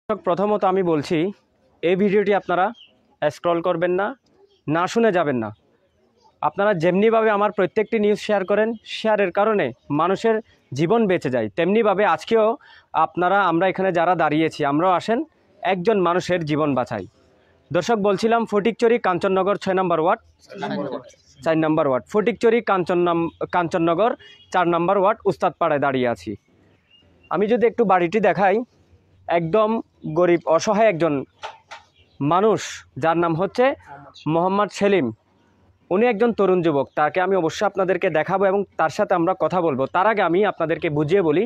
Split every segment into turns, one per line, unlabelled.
প্রথমত আমি বলছি এই ভিডিওটি আপনারা স্ক্রল করবেন না, না শুনে যাবেন না। আপনারা যেমনিভাবে আমার প্রত্যেকটি নিউজ শেয়ার করেন, শেয়ারের কারণে মানুষের জীবন বেঁচে যায়, তেমনিভাবে আজকেও আমরা এখানে যারা দাঁড়িয়েছি আমরাও আসেন একজন মানুষের জীবন বাঁচাই। দর্শক বলছিলাম ফটিকছড়ি কাঞ্চননগর 6 নম্বর ওয়ার্ড 4 নম্বর ওয়ার্ড ফটিকছড়ি কাঞ্চননগর 4 নম্বর ওয়ার্ড উস্তাদপাড়ায় দাঁড়িয়ে আছি। আমি যদি একটু বাড়িটি দেখাই, একদম গরিব অসহায় একজন মানুষ যার নাম হচ্ছে মোহাম্মদ সেলিম। উনি একজন তরুণ যুবক, তাকে আমি অবশ্যই আপনাদেরকে দেখাবো এবং তার সাথে আমরা কথা বলবো। তার আগে আমি আপনাদেরকে বুঝিয়ে বলি,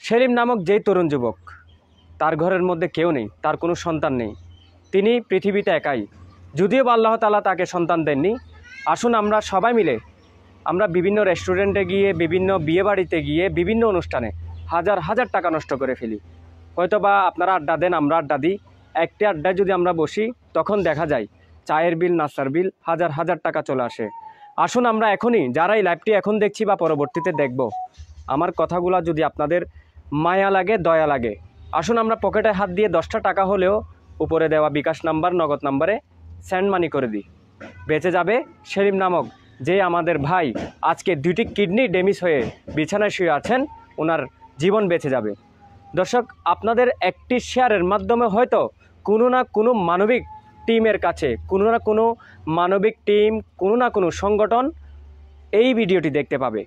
সেলিম নামক যেই তরুণ যুবক, তার ঘরের মধ্যে কেউ নেই, তার কোনো সন্তান নেই, তিনি পৃথিবীতে একাই। যদিও বা আল্লাহ তাআলা তাকে সন্তান দেননি। আসুন আমরা সবাই মিলে আমরা বিভিন্ন রেস্টুরেন্টে গিয়ে, বিভিন্ন বিয়েবাড়িতে গিয়ে, বিভিন্ন অনুষ্ঠানে হাজার হাজার টাকা নষ্ট করে ফেলি। হয়তো বা আপনারা আড্ডা দেন, আমরা আড্ডা দিই। একটি আড্ডায় যদি আমরা বসি তখন দেখা যায় চায়ের বিল, নাস্তার বিল হাজার হাজার টাকা চলে আসে। আসুন আমরা এখনই, যারা এই লাইভটি এখন দেখছি বা পরবর্তীতে দেখব, আমার কথাগুলো যদি আপনাদের মায়া লাগে, দয়া লাগে, আসুন আমরা পকেটে হাত দিয়ে 10টা টাকা হলেও উপরে দেওয়া বিকাশ নাম্বার, নগদ নাম্বারে সেন্ড মানি করে দিই। বেঁচে যাবে সেলিম নামক যে আমাদের ভাই আজকে 2টি কিডনি ড্যামেজ হয়ে বিছানায় শুয়ে আছেন, ওনার জীবন বেঁচে যাবে। দর্শক, আপনাদের একটি শেয়ারের মাধ্যমে হয়তো কোনো না কোনো মানবিক টিমের কাছে, কোনো না কোনো মানবিক টিম, কোনো না কোনো সংগঠন এই ভিডিওটি দেখতে পাবে।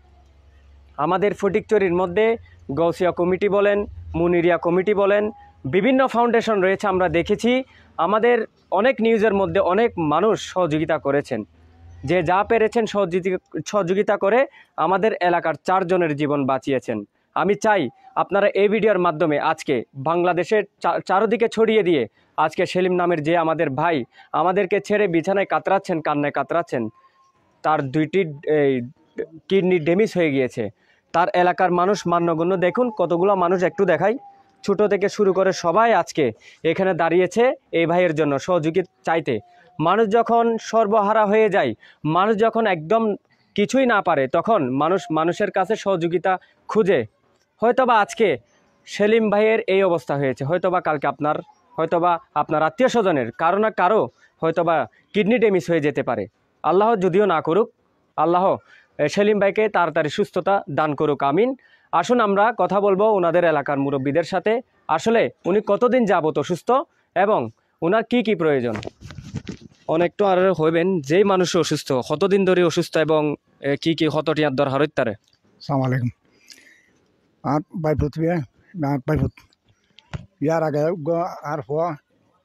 আমাদের ফটিকছড়ির মধ্যে গৌসিয়া কমিটি বলেন, মুনিরিয়া কমিটি বলেন, বিভিন্ন ফাউন্ডেশন রয়েছে, আমরা দেখেছি। আমাদের অনেক নিউজের মধ্যে অনেক মানুষ সহযোগিতা করেছেন, যে যা পেরেছেন সহযোগিতা করে আমাদের এলাকার 4 জনের জীবন বাঁচিয়েছেন। আমি চাই আপনারা এই ভিডিওর মাধ্যমে আজকে বাংলাদেশের চারদিকে ছড়িয়ে দিয়ে, আজকে সেলিম নামের যে আমাদের ভাই আমাদেরকে ছেড়ে বিছানায় কাতরাচ্ছেন, কান্নায় কাতরাচ্ছেন, তার 2টি কিডনি ড্যামেজ হয়ে গিয়েছে। তার এলাকার মানুষ মান্যগণ্য, দেখুন কতগুলো মানুষ, একটু দেখাই, ছোট থেকে শুরু করে সবাই আজকে এখানে দাঁড়িয়েছে এই ভাইয়ের জন্য সহযোগিতা চাইতে। মানুষ যখন সর্বহারা হয়ে যায়, মানুষ যখন একদম কিছুই না পারে, তখন মানুষের কাছে সহযোগিতা খুঁজে। হয়তোবা আজকে সেলিম ভাইয়ের এই অবস্থা হয়েছে, হয়তোবা কালকে হয়তোবা আপনার আত্মীয় স্বজনের কারো না কারো হয়তোবা কিডনি ড্যামেজ হয়ে যেতে পারে। আল্লাহ যদিও না করুক, আল্লাহ সেলিম ভাইকে তাড়াতাড়ি সুস্থতা দান করুক, আমিন। আসুন আমরা কথা বলবো ওনাদের এলাকার মুরব্বীদের সাথে, আসলে উনি কতদিন যাবত অসুস্থ এবং ওনার কি কি প্রয়োজন। অনেকটা আর হইবেন, যেই মানুষ অসুস্থ, কতদিন ধরে অসুস্থ এবং কি কি হতটিয়ার দরকার হইতারে।
আসসালামু আলাইকুম। আর বাইফুত বাইফুত ইয়ার আগে আর হওয়া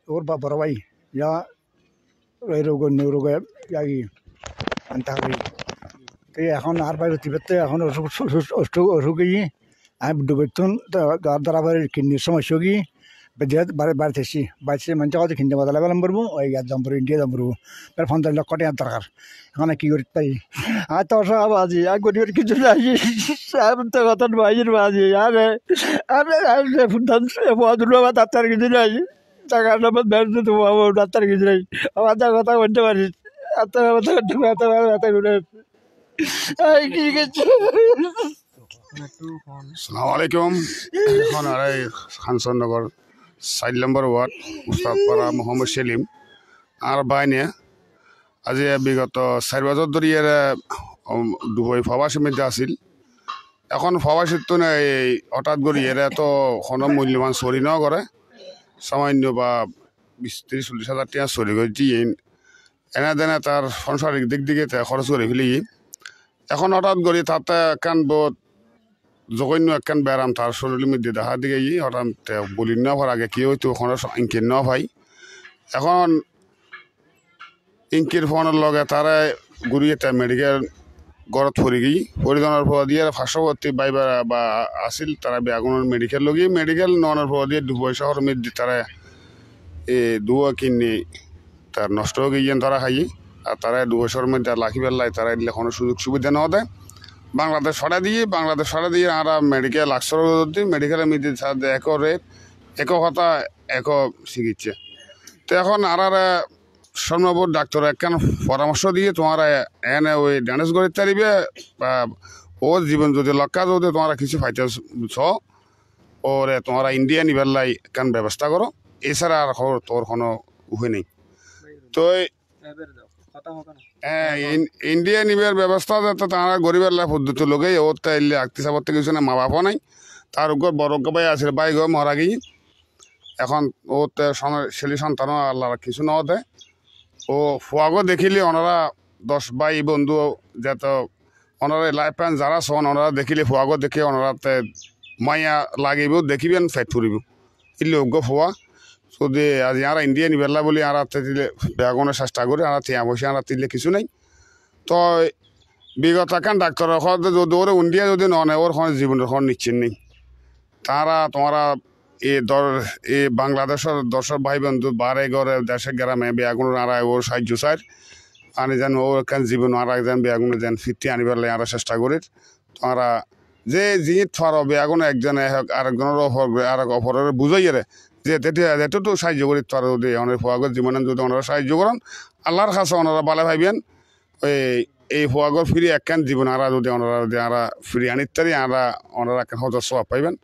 ওর বা বড় ভাই ইয়া এই রোগ রোগে ইয়াই আনতে হবে। এখন আর বাইরে তিবেতে এখন অসুখ আমি ডুবেতুন দ্বারা কিডনির সমস্যা কি বাড়িতে এসি বাইরে মানুষ কাছে কিনতে বদলা বেলাম করবো, ওই দাম পড়বো, ইন্ডিয়া দাম পড়বো, 50 লক্ষ টাকার দরকার। এখন কি করি পাই আর তো সব আজি আর গরিবের কিছু নাই, তো কথা বাইরের বাজি আরে ডাক্তার কিছু নাই, টাকার নাম্বার ব্যবসা তো ডাক্তার কিছু নাই, আমার কথা বলতে পারিস এত কথা করতে ব্যথা করে।
আসসালামু আলাইকুম। এখন আর কাঞ্চননগর 4 নম্বর ওয়ার্ড উস্তাদপাড়া মোহাম্মদ সেলিম আর বাইনে আজি বিগত 4 বছর ধরে দুবই প্রবাসী মধ্যে আছিল। এখন প্রবাসীর তো এই হঠাৎ করে এরা তো কোনো মূল্যবান চুরি ন করে, সামান্য বা 20-30-40 হাজার টাকা চুরি করে দিয়ে এনে দেনে তার সংসারিক দিক দিকে খরচ করে ফেলি। এখন হঠাৎ করে তাতে একখান বহুত জঘন্য একখান ব্যায়াম তার শরীরের মধ্যে দেখা দিকে হঠাৎ বলি না হওয়ার আগে কি হইতো ওখানে ইঙ্কির না ভাই। এখন ইঙ্কির ফোনের লগে তারা ঘুরিয়ে মেডিকেল গড়ত ফুরি গিয়ে পরিজনের পর দিয়ে পার্শ্ববর্তী বাইবার বা আসিল, তারা বেগুনের মেডিকেল লগিয়ে মেডিকেল ননের পর দিয়ে 2 শহর মধ্যে তারা দুয়া কিনে তার নষ্ট হয়ে গিয়ে তারা খাই। আর তারা 2 বছরের মধ্যে লাখি বেলায় তারা দিলে কোনো সুযোগ সুবিধা না দেয়। বাংলাদেশ সরা দিয়ে আমরা মেডিকেল আকসর দিই, মেডিকেলের মধ্যে এক রেট, এক কথা, এক চিকিৎসা। তো এখন আর স্বর্ণপুর ডাক্তার একখান পরামর্শ দিয়ে তোমারা এনে ওই ড্যানেজ করে তারিবে বা ও জীবন যদি লক্ষ্য যদি তোমরা কিছু ফাইতে ছ ওরে তোমরা ইন্ডিয়া নিবার লাই কান ব্যবস্থা করো, এছাড়া আর তোর কোনো উপায় নেই। তো ইন্ডিয়া নিবার ব্যবস্থা যাতে তারা গরিবের লাই পদ্ধতি লোকে ওর তাইলে আক্তি সাবর থেকে কিছু না, মা বাপও নাই, তার উপর বড় ভাই আছে ভাই গো মরা গিয়ে এখন ও ছেলে সন্তানও আল্লাহ কিছু ন দেয়। ও ফুয়াগো দেখিলে ওনারা 10 ভাই বন্ধু যত ওনারা লাইফ প্যান যারা শোন ওনারা দেখিলে ফুয়াগো দেখে ওনারা মাইয়া লাগিব দেখিবেন ফেট ফুরিব ইলে অজ্ঞ ফুয়া যদি আজ আর ইন্ডিয়া নিবেলা বলে আর দিলে বেগুনের চেষ্টা করি আর টিয়া পয়সা আর দিলে কিছু নাই। তো বিগত কান ডাক্তার যদি ওরে ইন্ডিয়া যদি নয় ওর জীবনের নিশ্চিত নেই। তারা তোমরা এই বাংলাদেশের দর্শক ভাই বন্ধু বারে ঘরে দেশে গ্রামে বেগুনের আর ওর সাহায্য চাই আনি যেন ওর কেন জীবন আর যেন বেগুনে যেন ফিরতে আনিবার লাই আর চেষ্টা করি। তোমরা যে জিনিস থার বেগুন একজনে হোক আরেকজনের আর অপরের বুঝাই রে যে যেটুকু সাহায্য করি তারা যদি অনেক ফুয়াগর জীবনে যদি ওনারা সাহায্য করেন আল্লাহর কাছে ওনারা ভালো ভাইবেন। এই ফুয়াগর ফিরে একখান জীবন আর যদি ওনারা যদি আর ফিরে আনিত তারি আর ওনারা একখান হজর সব পাইবেন।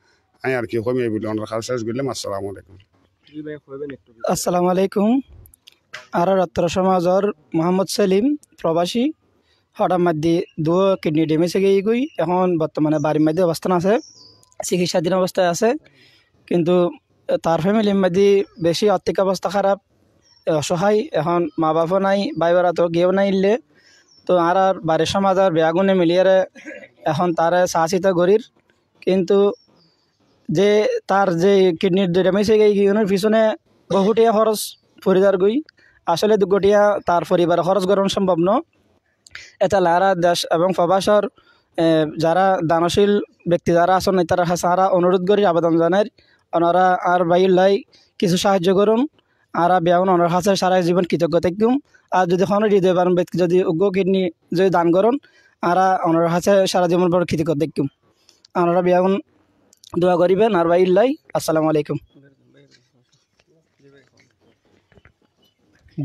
আমি আর কি কমি এই বলি ওনার কাছে শেষ করলাম। আসসালামু আলাইকুম।
আসসালামু আলাইকুম। আর রত্র সমাজর মোহাম্মদ সেলিম প্রবাসী হঠাৎ মাধ্যে দু কিডনি ড্যামেজ হয়ে গই এখন বর্তমানে বাড়ির মধ্যে অবস্থান আছে, চিকিৎসাধীন অবস্থায় আছে। কিন্তু তার ফ্যামিলির মধ্যে বেশি আর্থিক অবস্থা খারাপ, অসহায়। এখন মা বাপও নাই, ভাই বেড়া তো গেও নাই ইলে। তো আর বাড়ির সমাজ আর বেয়াগুনে মিলিয়ে এখন তার সাহসিতা গরির। কিন্তু যে তার যে কিডনির ড্যামেজ হয়ে গই ইউনের পিছনে বহুটিয়া খরচ পরিবার গই। আসলে দুগটিয়া তার পরিবার খরচ করানো সম্ভব ন। এটা লারা দেশ এবং প্রবাসর যারা দানশীল ব্যক্তি যারা আছেন তারা সারা অনুরোধ করি আবেদন জানার ওনারা আর বাইর লাই কিছু সাহায্য করুন। আর বেয়াগুন ওনার কাছে সারা জীবন কৃতজ্ঞ থাকুম। আর যদি কোনো হৃদয় পারেন ব্যক্তি যদি উগ্র কিডনি যদি দান করুন আর ওনার কাছে সারা জীবন বড় কৃতজ্ঞ থাকুম। ওনারা বেয়াগুন দোয়া করিবেন আর বাইর লাই। আসসালামু আলাইকুম।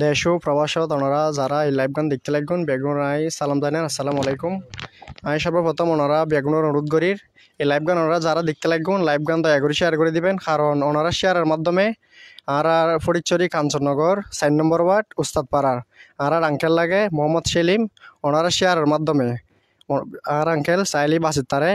দেশ ও প্রবাসত ওনারা যারা এই লাইভ গান দেখতে লাগবেন বেগুন আই সালাম জানেন। আসসালামু আলাইকুম। আমি সর্বপ্রথম ওনারা বেগুনের অনুরোধ করির এই লাইভ গান ওনারা যারা দেখতে লাগবেন লাইভ গান দয়া করে শেয়ার করে দিবেন, কারণ ওনারা শেয়ারের মাধ্যমে আর ফটিকছড়ি কাঞ্চননগর 4 নম্বর ওয়ার্ড উস্তাদপাড়ার আর আঙ্কেল লাগে মোহাম্মদ সেলিম ওনারা শেয়ারের মাধ্যমে আর আঙ্কেল চাইলি বাঁচিত তারে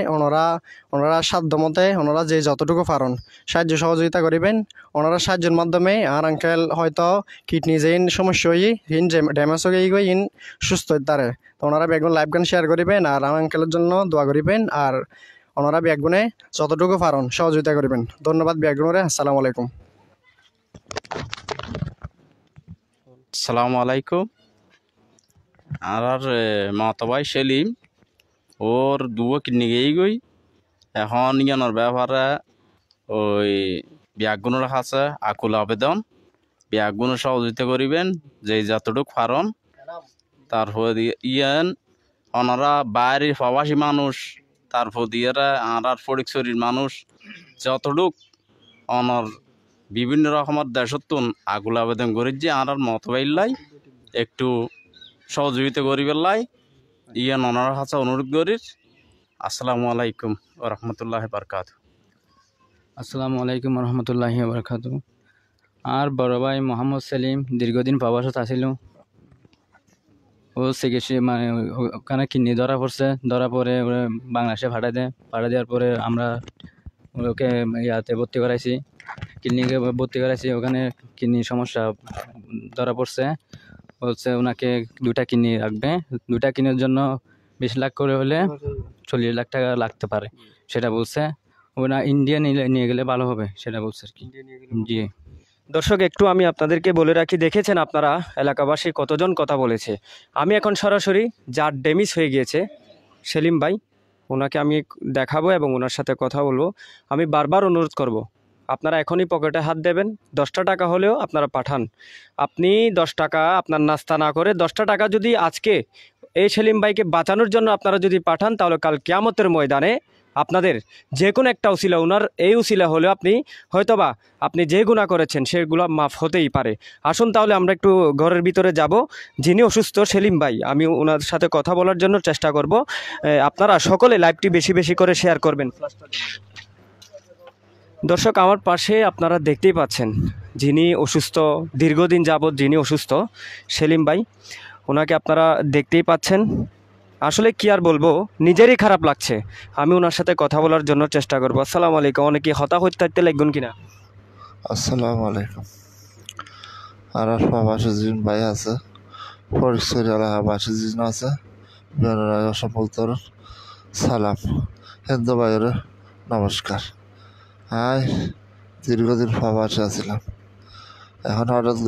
ওনারা সাধ্য মতে ওনারা যে যতটুকু পারেন সাহায্য সহযোগিতা করিবেন। ওনারা সাহায্যের মাধ্যমে আর আঙ্কেল হয়তো কিডনি যেইন সমস্যা হই হিন ড্যামেজ হয়ে গই ইন সুস্থ হইতে তারে। তো ওনারা বেগুন লাইভ গান শেয়ার করিবেন আর আঙ্কেলের জন্য দোয়া করিবেন। আর ওনারা বেগুনে যতটুকু পারেন সহযোগিতা করিবেন। ধন্যবাদ বেগুনরে। আসসালামু আলাইকুম।
আসসালামু আলাইকুম। আর মাতবাই সেলিম ওর দুও কিডনি গেই গই এখন ইয়ানোর ব্যাপারে ওই ব্যাগুনের কাছে আকুল আবেদন ব্যাগুনের সহযোগিতা করিবেন যে যতটুক ফারন। তারপর ইয়ান ওনারা বাইরের প্রবাসী মানুষ তারপর দিয়ে আর ফটিকছড়ির মানুষ যতটুক অনর বিভিন্ন রকমের দেশতুন আকুল আবেদন করি যে আর মতবাইল্লাই একটু সহযোগিতা করিবেন লাই ইয়ান ওনার কাছে অনুরোধ করির। আসসালামু আলাইকুম ওয়া রাহমাতুল্লাহি ওয়া বারাকাতুহু।
আসসালামু আলাইকুম ওয়া রাহমাতুল্লাহি ওয়া বারাকাতুহু। আর বড় ভাই মোহাম্মদ সেলিম দীর্ঘদিন প্রবাসত আছিল। ও চিকিৎসা মানে ওখানে কিডনি ধরা পড়ে বাংলাদেশে পাঠাই দেওয়ার পরে আমরা ওকে ইয়াতে ভর্তি করাইছি, ক্লিনিকে ভর্তি করাইছি। ওখানে কিডনির সমস্যা ধরা পড়ছে, বলছে ওনাকে 2টা কিডনি রাখবে। 2টা কিডনির জন্য 20 লাখ করে হলে 40 লাখ টাকা লাগতে পারে সেটা বলছে। ওনা ইন্ডিয়া নিয়ে গেলে ভালো হবে সেটা বলছে আর কি। জি
দর্শক একটু আমি আপনাদেরকে বলে রাখি, দেখেছেন আপনারা এলাকাবাসী কতজন কথা বলেছে। আমি এখন সরাসরি যার ড্যামেজ হয়ে গিয়েছে সেলিম ভাই ওনাকে আমি দেখাবো এবং ওনার সাথে কথা বলবো। আমি বারবার অনুরোধ করব আপনারা এখনই পকেটে হাত দেবেন, 10টা টাকা হলেও আপনারা পাঠান। আপনি 10 টাকা আপনার নাস্তা না করে 10টা টাকা যদি আজকে এই সেলিম ভাইকে বাঁচানোর জন্য আপনারা যদি পাঠান তাহলে কাল কিয়ামতের ময়দানে আপনাদের যে কোনো একটা উসিলা ওনার এই উসিলা হলেও আপনি হয়তোবা আপনি যে গুনাহ করেছেন সেগুলো মাফ হতেই পারে। আসুন তাহলে আমরা একটু ঘরের ভিতরে যাব। যিনি অসুস্থ সেলিম ভাই, আমি ওনার সাথে কথা বলার জন্য চেষ্টা করব। আপনারা সকলে লাইভটি বেশি বেশি করে শেয়ার করবেন। দর্শক, আমার পাশে আপনারা দেখতেই পাচ্ছেন যিনি অসুস্থ, দীর্ঘদিন যাবৎ যিনি অসুস্থ, সেলিম ভাই, ওনাকে আপনারা দেখতেই পাচ্ছেন। আসলে কি আর বলবো, নিজেরই খারাপ লাগছে। আমি ওনার সাথে কথা বলার জন্য চেষ্টা করবো। আসসালামু আলাইকুম। অনেকে হতাহত থাকতে লাগবেন কিনা?
আসসালামু আলাইকুম। আর প্রবাসী যিন ভাই আছে, পরিচয় এলাকাবাসী যিন আছে, বেনারা অসম্ভবতর সালাম, হিন্দু ভাইয়ের নমস্কার। আয় দীর্ঘদিন প্রবাসী আছিলাম, এখন হঠাৎ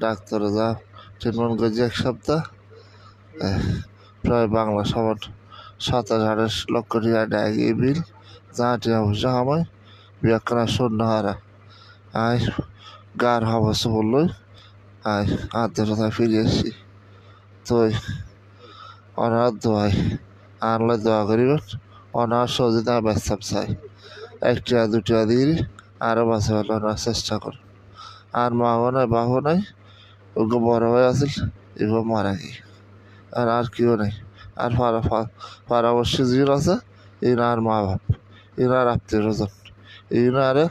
ডাক্তারে যা ট্রিটমেন্ট করছি 1 সপ্তাহ, প্রায় বাংলা সমান 27-28 লক্ষ টাকা ডায়গি বিল, যা টিয়া পয়সা আমায় ব্যাখ্যা শূন্য হারা। আয় গার অবস্থা বললো, আয় আত্মীয়তা ফিরে এসছি। তো অনার দোয়াই আনলে দোয়া করিবেন, অনার সহযোগিতা ব্যস্তাব চাই। 1 টাকা 2 টাকা দিয়ে আরও বাঁচা আনার চেষ্টা কর। আর মাও নাই বাহু নাই, ওকে বড় হয়ে আছিল, এগুলো মারা গিয়ে আর কেউ নেই। আর পারাবর্ষী যিনি আছে, আর মা বাপ, আর আত্মীয় স্বজন, আরে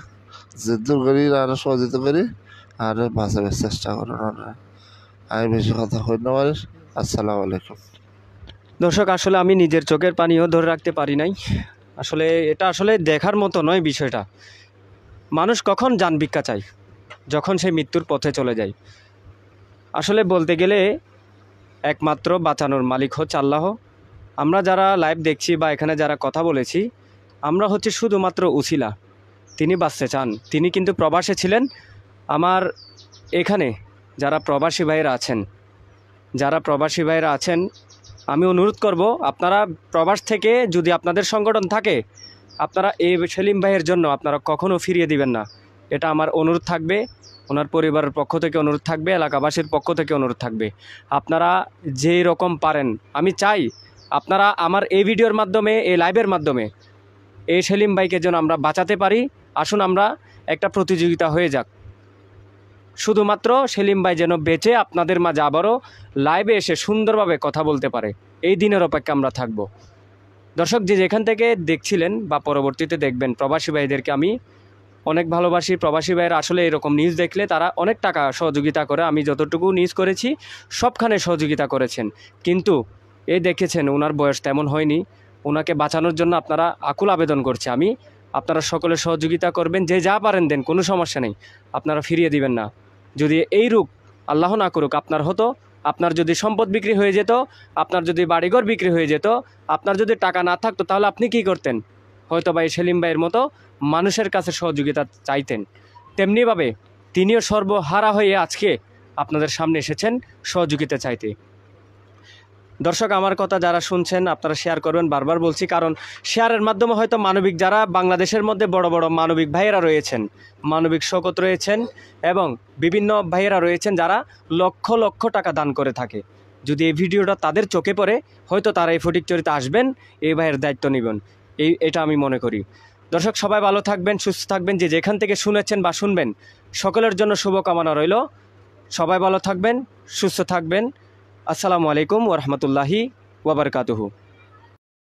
যে দূর করি আর সহযোগিতা করি আর বাঁচাবার চেষ্টা করুন। আমি বেশি কথা কই না পারি। আসসালামু আলাইকুম।
দর্শক, আসলে আমি নিজের চোখের পানিও ধরে রাখতে পারি নাই। আসলে এটা আসলে দেখার মতো নয় বিষয়টা। মানুষ কখন জান ভিক্ষা চায়? যখন সে মৃত্যুর পথে চলে যায়। আসলে বলতে গেলে একমাত্র বাঁচানোর মালিক হচ্ছে আল্লাহ। আমরা যারা লাইভ দেখছি বা এখানে যারা কথা বলেছি, আমরা হচ্ছে শুধুমাত্র উসিলা। তিনি বাঁচতে চান, তিনি কিন্তু প্রবাসে ছিলেন। আমার এখানে যারা প্রবাসী ভাইয়েরা আছেন, আমি অনুরোধ করব, আপনারা প্রবাস থেকে যদি আপনাদের সংগঠন থাকে, আপনারা এই সেলিম ভাইয়ের জন্য আপনারা কখনও ফিরিয়ে দিবেন না। এটা আমার অনুরোধ থাকবে, ওনার পরিবারের পক্ষ থেকে অনুরোধ থাকবে, এলাকাবাসীর পক্ষ থেকে অনুরোধ থাকবে। আপনারা যেই রকম পারেন, আমি চাই আপনারা আমার এই ভিডিওর মাধ্যমে, এই লাইভের মাধ্যমে এই সেলিম ভাইকে যেন আমরা বাঁচাতে পারি। আসুন আমরা একটা প্রতিযোগিতা হয়ে যাক, শুধুমাত্র সেলিম ভাই যেন বেঁচে আপনাদের মাঝে আবারও লাইভে এসে সুন্দরভাবে কথা বলতে পারে। এই দিনের অপেক্ষা আমরা থাকব। দর্শক, যে যেখান থেকে দেখছিলেন বা পরবর্তীতে দেখবেন, প্রবাসী ভাইদেরকে আমি অনেক ভালোবাসি। প্রবাসী ভাইয়ের আসলে এরকম নিউজ দেখলে তারা অনেক টাকা সহযোগিতা করে। আমি যতটুকু নিউজ করেছি সবখানে সহযোগিতা করেছেন, কিন্তু এই দেখেছেন ওনার বয়স তেমন হয়নি। ওনাকে বাঁচানোর জন্য আপনারা আকুল আবেদন করছে আমি, আপনারা সকলে সহযোগিতা করবেন, যে যা পারেন দেন, কোনো সমস্যা নেই, আপনারা ফিরিয়ে দিবেন না। যদি এই রূপ আল্লাহ না করুক আপনার হতো, আপনার যদি সম্পদ বিক্রি হয়ে যেত, আপনার যদি বাড়িঘর বিক্রি হয়ে যেত, আপনার যদি টাকা না থাকতো, তাহলে আপনি কি করতেন? হয়তো ভাই সেলিম ভাইয়ের মতো মানুষের কাছে সহযোগিতা চাইতেন। তেমনিভাবে তিনিও সর্বহারা হয়ে আজকে আপনাদের সামনে এসেছেন সহযোগিতা চাইতে। দর্শক, আমার কথা যারা শুনছেন আপনারা শেয়ার করবেন, বারবার বলছি, কারণ শেয়ারের মাধ্যমে হয়তো মানবিক যারা বাংলাদেশের মধ্যে বড় বড় মানবিক ভাইয়েরা রয়েছেন, মানবিক শকত রয়েছেন এবং বিভিন্ন ভাইয়েরা রয়েছেন যারা লক্ষ লক্ষ টাকা দান করে থাকে। যদি এই ভিডিওটা তাদের চোখে পড়ে, হয়তো তারা এই ফটিকছড়িতে আসবেন, এই ভাইয়ের দায়িত্ব নেবেন, এটা আমি মনে করি। দর্শক, সবাই ভালো থাকবেন, সুস্থ থাকবেন, যে যেখান থেকে শুনেছেন বা শুনবেন সকলের জন্য শুভকামনা রইল। সবাই ভালো থাকবেন, সুস্থ থাকবেন। আসসালামু আলাইকুম ওয়া রাহমাতুল্লাহি ওয়া বারাকাতুহু।